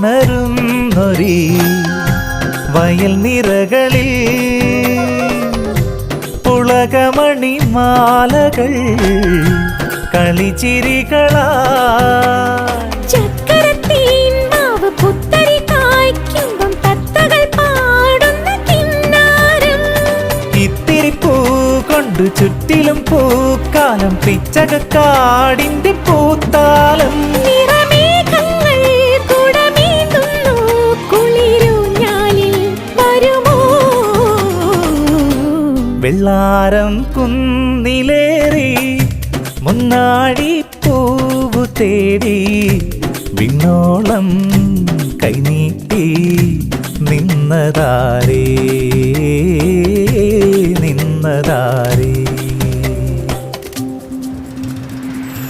മഴയിലുണരുന്നൊരീ വയൽ നിറകളിൽ പുളകമണിമാലകൾ കളിച്ചിരികളാ ചുറ്റിലും പൂക്കാലം പിച്ചകക്കാടിന്റെ പൂത്താലം വെള്ളാരം കുന്നിലേറി മുന്നാടി പൂവു തേടി വിണ്ണോളം കൈനീട്ടി നിന്നതാരേ